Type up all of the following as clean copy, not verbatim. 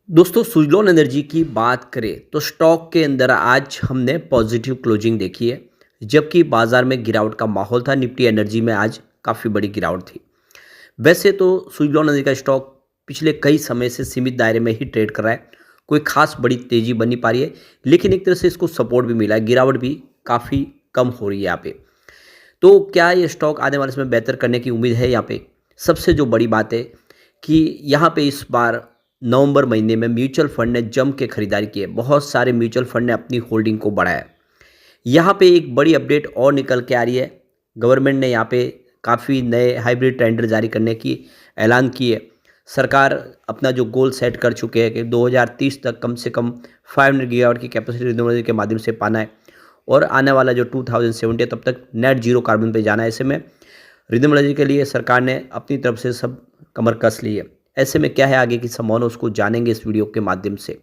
दोस्तों सुजलॉन एनर्जी की बात करें तो स्टॉक के अंदर आज हमने पॉजिटिव क्लोजिंग देखी है। जबकि बाजार में गिरावट का माहौल था। निफ्टी एनर्जी में आज काफ़ी बड़ी गिरावट थी। वैसे तो सुजलॉन एनर्जी का स्टॉक पिछले कई समय से सीमित दायरे में ही ट्रेड कर रहा है। कोई खास बड़ी तेजी बन नहीं पा रही है, लेकिन एक तरह से इसको सपोर्ट भी मिला है। गिरावट भी काफ़ी कम हो रही है यहाँ पे। तो क्या ये स्टॉक आने वाले समय बेहतर करने की उम्मीद है? यहाँ पे सबसे जो बड़ी बात है कि यहाँ पे इस बार नवंबर महीने में म्यूचुअल फंड ने जम के खरीदारी की है। बहुत सारे म्यूचुअल फंड ने अपनी होल्डिंग को बढ़ाया। यहाँ पे एक बड़ी अपडेट और निकल के आ रही है। गवर्नमेंट ने यहाँ पे काफ़ी नए हाइब्रिड टेंडर जारी करने की ऐलान की है। सरकार अपना जो गोल सेट कर चुके हैं कि 2030 तक कम से कम 500 गीगावाट की कैपेसिटी रिन्यूएबल के माध्यम से पाना है, और आने वाला जो 2070 तब तक नेट जीरो कार्बन पे जाना है। ऐसे में रिन्यूएबल एनर्जी के लिए सरकार ने अपनी तरफ से सब कमर कस ली है। ऐसे में क्या है आगे की संभावना, उसको जानेंगे इस वीडियो के माध्यम से।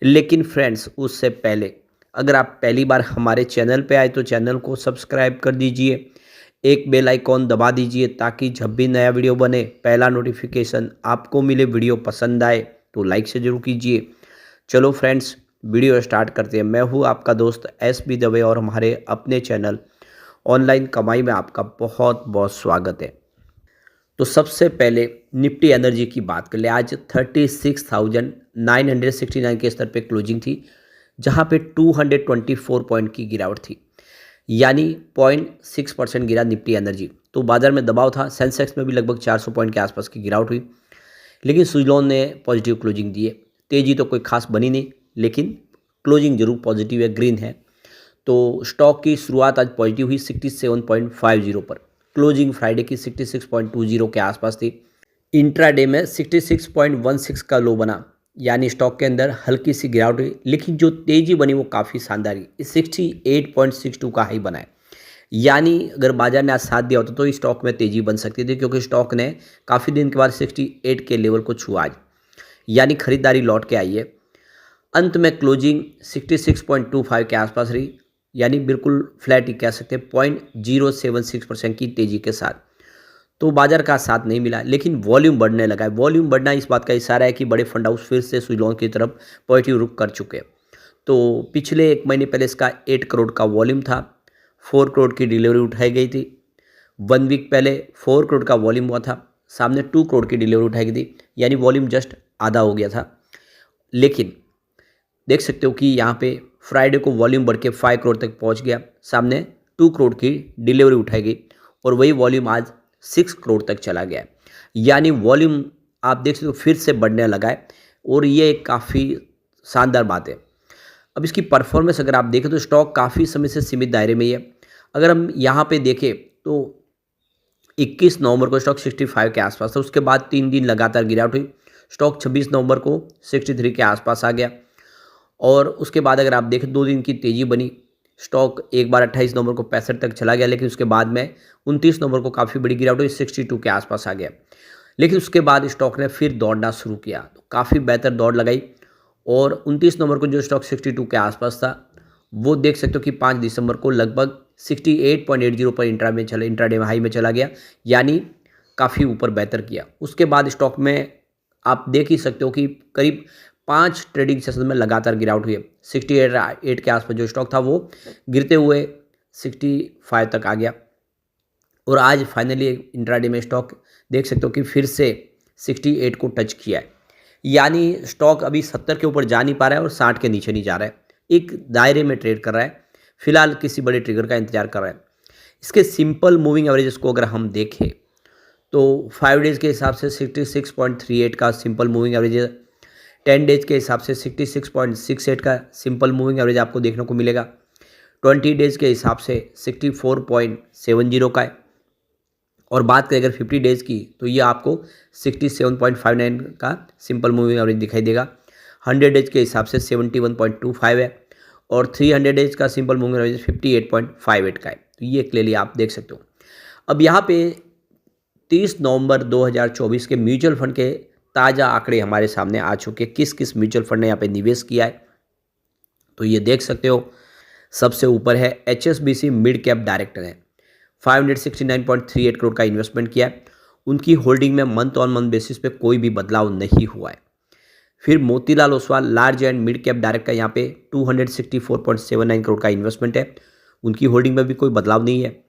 लेकिन फ्रेंड्स, उससे पहले अगर आप पहली बार हमारे चैनल पे आए तो चैनल को सब्सक्राइब कर दीजिए, एक बेल आइकॉन दबा दीजिए ताकि जब भी नया वीडियो बने पहला नोटिफिकेशन आपको मिले। वीडियो पसंद आए तो लाइक से जरूर कीजिए। चलो फ्रेंड्स, वीडियो स्टार्ट करते हैं। मैं हूँ आपका दोस्त SB दवे और हमारे अपने चैनल ऑनलाइन कमाई में आपका बहुत बहुत स्वागत है। तो सबसे पहले निफ्टी एनर्जी की बात कर ले। आज 36,969 के स्तर पे क्लोजिंग थी, जहां पे 224 पॉइंट की गिरावट थी, यानी 0.6% गिरा निफ्टी एनर्जी। तो बाजार में दबाव था। सेंसेक्स में भी लगभग 400 पॉइंट के आसपास की गिरावट हुई, लेकिन सुजलॉन ने पॉजिटिव क्लोजिंग दी है। तेजी तो कोई खास बनी नहीं, लेकिन क्लोजिंग जरूर पॉजिटिव है, ग्रीन है। तो स्टॉक की शुरुआत आज पॉजिटिव हुई 67.50 पर। क्लोजिंग फ्राइडे की 66.20 के आसपास थी। इंट्राडे में 66.16 का लो बना, यानी स्टॉक के अंदर हल्की सी गिरावट हुई, लेकिन जो तेजी बनी वो काफ़ी शानदार है। 68.62 का हाई बना है, यानी अगर बाजार ने आज साथ दिया होता तो इस स्टॉक में तेजी बन सकती थी, क्योंकि स्टॉक ने काफ़ी दिन के बाद 68 के लेवल को छुआ आज, यानी खरीदारी लौट के आई है। अंत में क्लोजिंग 66.25 के आसपास रही, यानी बिल्कुल फ्लैट ही कह सकते हैं। 0.076% की तेजी के साथ तो बाजार का साथ नहीं मिला, लेकिन वॉल्यूम बढ़ने लगा है। वॉल्यूम बढ़ना इस बात का इशारा है कि बड़े फंड हाउस फिर से सुजलॉन की तरफ पॉजिटिव रुख कर चुके हैं। तो पिछले एक महीने पहले इसका 8 करोड़ का वॉल्यूम था, 4 करोड़ की डिलीवरी उठाई गई थी। 1 वीक पहले 4 करोड़ का वॉल्यूम हुआ था, सामने 2 करोड़ की डिलीवरी उठाई गई थी, यानी वॉल्यूम जस्ट आधा हो गया था। लेकिन देख सकते हो कि यहाँ पे फ्राइडे को वॉल्यूम बढ़ के 5 करोड़ तक पहुँच गया, सामने 2 करोड़ की डिलीवरी उठाई गई, और वही वॉल्यूम आज 6 करोड़ तक चला गया है। यानी वॉल्यूम आप देख सकते हो फिर से बढ़ने लगा है, और ये एक काफ़ी शानदार बात है। अब इसकी परफॉर्मेंस अगर आप देखें तो स्टॉक काफ़ी समय से सीमित दायरे में ही है। अगर हम यहाँ पे देखें तो 21 नवंबर को स्टॉक 65 के आसपास था, उसके बाद 3 दिन लगातार गिरावट हुई। स्टॉक 26 नवंबर को 63 के आसपास आ गया, और उसके बाद अगर आप देखें 2 दिन की तेज़ी बनी। स्टॉक एक बार 28 नवंबर को 65 तक चला गया, लेकिन उसके बाद में 29 नवंबर को काफ़ी बड़ी गिरावट हुई, 62 के आसपास आ गया। लेकिन उसके बाद स्टॉक ने फिर दौड़ना शुरू किया, तो काफ़ी बेहतर दौड़ लगाई, और 29 नवंबर को जो स्टॉक 62 के आसपास था, वो देख सकते हो कि 5 दिसंबर को लगभग 68.80 पर इंट्राडे में हाई में चला गया, यानी काफ़ी ऊपर बेहतर किया। उसके बाद स्टॉक में आप देख ही सकते हो कि करीब 5 ट्रेडिंग सेशन में लगातार गिरावट हुई है। 68 के आसपास जो स्टॉक था वो गिरते हुए 65 तक आ गया, और आज फाइनली इंट्राडे में स्टॉक देख सकते हो कि फिर से 68 को टच किया है। यानी स्टॉक अभी 70 के ऊपर जा नहीं पा रहा है और 60 के नीचे नहीं जा रहा है, एक दायरे में ट्रेड कर रहा है। फिलहाल किसी बड़े ट्रिगर का इंतजार कर रहा है। इसके सिंपल मूविंग एवरेजेस को अगर हम देखें तो 5 डेज़ के हिसाब से 66.38 का सिंपल मूविंग एवरेज है। 10 डेज के हिसाब से 66.68 का सिंपल मूविंग एवरेज आपको देखने को मिलेगा। 20 डेज़ के हिसाब से 64.70 का है, और बात करें अगर 50 डेज़ की तो ये आपको 67.59 का सिंपल मूविंग एवरेज दिखाई देगा। 100 डेज के हिसाब से 71.25 है, और 300 डेज का सिंपल मूविंग एवरेज 58.58 का है। तो ये क्लियरली आप देख सकते हो। अब यहाँ पे 30 नवंबर 2024 के म्यूचुअल फंड के ताज़ा आंकड़े हमारे सामने आ चुके हैं। किस किस म्यूचुअल फंड ने यहाँ पे निवेश किया है, तो ये देख सकते हो। सबसे ऊपर है HSBC मिड कैप डायरेक्टर है, 569.38 करोड़ का इन्वेस्टमेंट किया है। उनकी होल्डिंग में मंथ ऑन मंथ बेसिस पे कोई भी बदलाव नहीं हुआ है। फिर Motilal Oswal large and mid cap direct का यहाँ पे 264.79 करोड़ का इन्वेस्टमेंट है, उनकी होल्डिंग में भी कोई बदलाव नहीं है।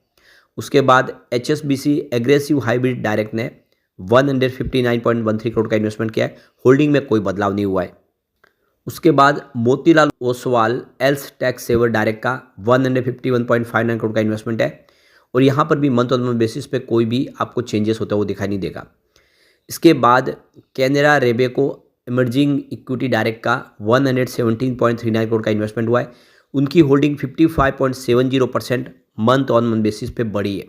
उसके बाद HSBC एग्रेसिव हाइब्रिड डायरेक्ट ने 159.13 करोड़ का इन्वेस्टमेंट किया है, होल्डिंग में कोई बदलाव नहीं हुआ है। उसके बाद Motilal Oswal ELSS tax saver direct का 151.59 करोड़ का इन्वेस्टमेंट है और यहाँ पर भी मंथ ऑन मंथ बेसिस पे कोई भी आपको चेंजेस होता हुआ दिखाई नहीं देगा। इसके बाद कैनरा रेबेको इमर्जिंग इक्विटी डायरेक्ट का 117.39 करोड़ का इन्वेस्टमेंट हुआ है, उनकी holding 55.70% month on month basis पे बढ़ी है।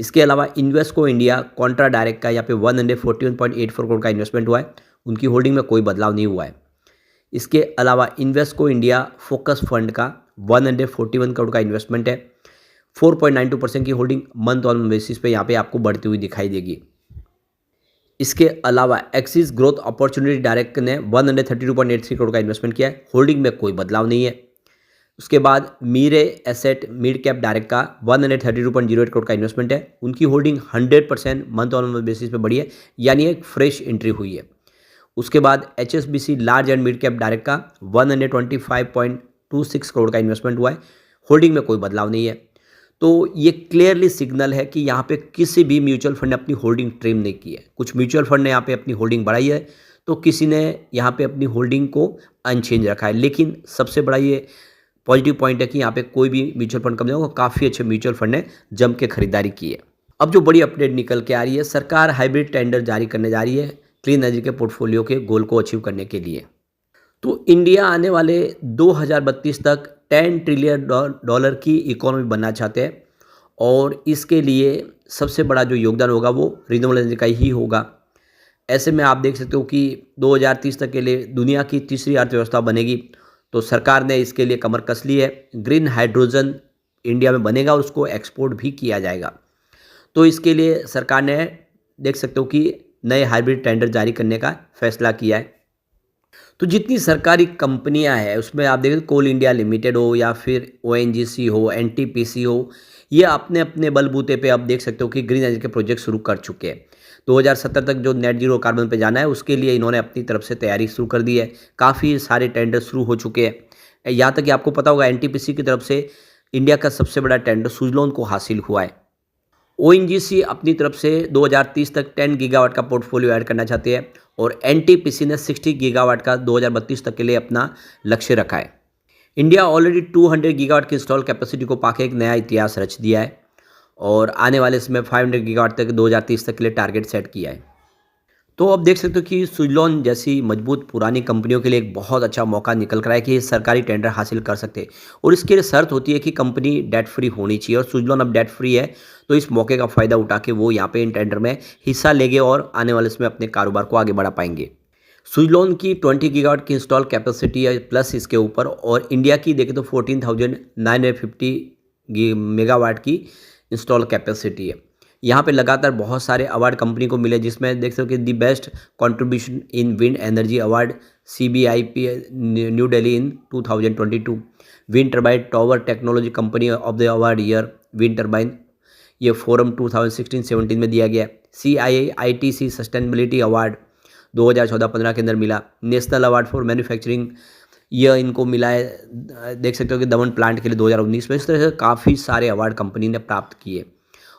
इसके अलावा इन्वेस्को इंडिया कॉन्ट्रा डायरेक्ट का यहाँ पे 141.84 करोड़ का इन्वेस्टमेंट हुआ है, उनकी होल्डिंग में कोई बदलाव नहीं हुआ है। इसके अलावा इन्वेस्को इंडिया फोकस फंड का 141 करोड़ का इन्वेस्टमेंट है, 4.92% की होल्डिंग मंथ ऑन बेसिस पे यहाँ पे आपको बढ़ती हुई दिखाई देगी। इसके अलावा एक्सिस ग्रोथ अपॉर्चुनिटी डायरेक्ट ने 132.83 करोड़ का इन्वेस्टमेंट किया है, होल्डिंग में कोई बदलाव नहीं है। उसके बाद मीरे एसेट मिड कैप डायरेक्ट का 132.08 करोड़ का इन्वेस्टमेंट है, उनकी holding 100% month on month basis पे बढ़ी है, यानी एक फ्रेश एंट्री हुई है। उसके बाद HSBC large and mid cap direct का 125.26 करोड़ का इन्वेस्टमेंट हुआ है, होल्डिंग में कोई बदलाव नहीं है। तो ये क्लियरली सिग्नल है कि यहाँ पे किसी भी म्यूचुअल फंड ने अपनी होल्डिंग ट्रिम नहीं की है। कुछ म्यूचुअल फंड ने यहाँ पे अपनी होल्डिंग बढ़ाई है, तो किसी ने यहाँ पे अपनी होल्डिंग को अनचेंज रखा है। लेकिन सबसे बड़ा ये पॉजिटिव पॉइंट है कि यहाँ पे कोई भी म्यूचुअल फंड कंपनी हो, काफ़ी अच्छे म्यूचुअल फंड ने जम के खरीदारी की है। अब जो बड़ी अपडेट निकल के आ रही है, सरकार हाइब्रिड टेंडर जारी करने जा रही है क्लीन एनर्जी के पोर्टफोलियो के गोल को अचीव करने के लिए। तो इंडिया आने वाले 2032 तक $10 ट्रिलियन की इकोनॉमी बनना चाहते हैं और इसके लिए सबसे बड़ा जो योगदान होगा वो रिन्यूएबल एनर्जी का ही होगा। ऐसे में आप देख सकते हो कि 2030 तक के लिए दुनिया की तीसरी अर्थव्यवस्था बनेगी, तो सरकार ने इसके लिए कमर कस ली है। ग्रीन हाइड्रोजन इंडिया में बनेगा और उसको एक्सपोर्ट भी किया जाएगा। तो इसके लिए सरकार ने देख सकते हो कि नए हाइब्रिड टेंडर जारी करने का फैसला किया है। तो जितनी सरकारी कंपनियां हैं उसमें आप देखें कोल इंडिया लिमिटेड हो या फिर ONGC हो, NTPC हो, ये अपने अपने बलबूते पे अब देख सकते हो कि ग्रीन एनर्जी के प्रोजेक्ट शुरू कर चुके हैं। 2070 तक जो नेट जीरो कार्बन पे जाना है उसके लिए इन्होंने अपनी तरफ से तैयारी शुरू कर दी है। काफ़ी सारे टेंडर शुरू हो चुके हैं। यहाँ तक कि आपको पता होगा NTPC की तरफ से इंडिया का सबसे बड़ा टेंडर सुजलॉन को हासिल हुआ है। ONGC अपनी तरफ से 2030 तक 10 गीगावाट का पोर्टफोलियो ऐड करना चाहती है और NTPC ने 60 गीगावाट का 2032 तक के लिए अपना लक्ष्य रखा है। इंडिया ऑलरेडी 200 गीगावाट की इंस्टॉल कैपेसिटी को पाके एक नया इतिहास रच दिया है और आने वाले समय 500 गीगावाट तक 2030 तक के लिए टारगेट सेट किया है। तो अब देख सकते हो कि सुजलॉन जैसी मजबूत पुरानी कंपनियों के लिए एक बहुत अच्छा मौका निकल कर आया कि सरकारी टेंडर हासिल कर सकते हैं और इसके लिए शर्त होती है कि कंपनी डेट फ्री होनी चाहिए और सुजलॉन अब डेट फ्री है, तो इस मौके का फ़ायदा उठा के वो यहाँ पे इन टेंडर में हिस्सा लेंगे और आने वाले समय अपने कारोबार को आगे बढ़ा पाएंगे। सुजलॉन की 20 गीगावाट की इंस्टॉल कैपेसिटी है प्लस इसके ऊपर, और इंडिया की देखें तो 14,950 मेगावाट की इंस्टॉल कैपेसिटी है। यहाँ पे लगातार बहुत सारे अवार्ड कंपनी को मिले, जिसमें देख सकते हो कि the best contribution in wind energy award CBIP new Delhi in 2022, wind turbine tower technology company of the award year wind turbine, ये फोरम 2016-17 में दिया गया। CII-ITC सस्टेनेबिलिटी अवार्ड 2014-15 के अंदर मिला। नेशनल अवार्ड फॉर मैन्युफैक्चरिंग यह इनको मिला है, देख सकते हो कि दमन प्लांट के लिए 2019 में। इस तरह से काफ़ी सारे अवार्ड कंपनी ने प्राप्त किए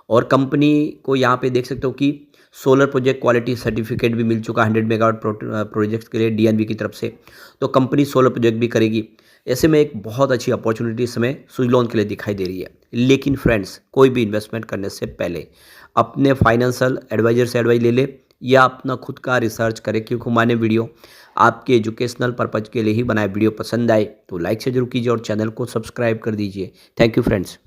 और कंपनी को यहाँ पे देख सकते हो कि सोलर प्रोजेक्ट क्वालिटी सर्टिफिकेट भी मिल चुका 100 मेगावाट प्रोजेक्ट के लिए DNV की तरफ से, तो कंपनी सोलर प्रोजेक्ट भी करेगी। ऐसे में एक बहुत अच्छी अपॉर्चुनिटी इस समय सुजलॉन के लिए दिखाई दे रही है। लेकिन फ्रेंड्स, कोई भी इन्वेस्टमेंट करने से पहले अपने फाइनेंशियल एडवाइजर से एडवाइस ले ले या अपना खुद का रिसर्च करें, क्योंकि हमारे वीडियो आपके एजुकेशनल पर्पज़ के लिए ही बनाए। वीडियो पसंद आए तो लाइक से जरूर कीजिए और चैनल को सब्सक्राइब कर दीजिए। Thank you friends.